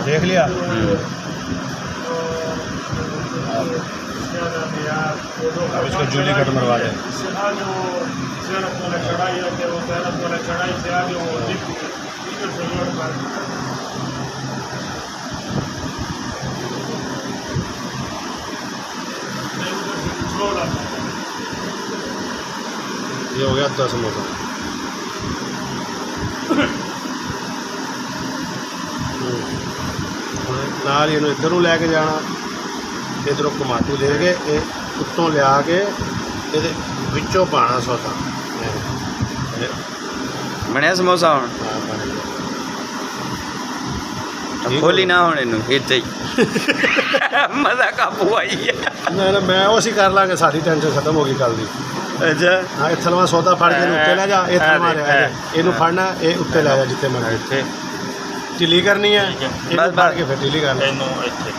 देख लिया। अब इसको जूली कट मरवा दें। ये हो गया 10 समोसा। नाल ही इधर नूं लैके जाना, इधरों टमाटू दे के उत्तों लिया के ये विचों पाना सौदा। ਬਣਿਆ ਸਮੋਸਾ ਹੁਣ ਖੋਲੀ ਨਾ ਹੁਣ ਇਹਨੂੰ ਇੱਥੇ ਹੀ ਮਜ਼ਾ ਕਾਬੂ ਆਈ ਹੈ। ना ना मैं उसी कर लाँगे, सारी टेंशन खत्म होगी कल दी। ਅੱਛਾ हाँ ये थलवा सौदा फड़ के उत्ते लै जा, ये थलवा रहा है इनू फड़ना, ये उत्ते लै जा जिते मर्जी। ਇੱਥੇ ढिली करनी है, बस, इनू फड़ के फिर ढिली करना। ਇਹਨੂੰ ਇੱਥੇ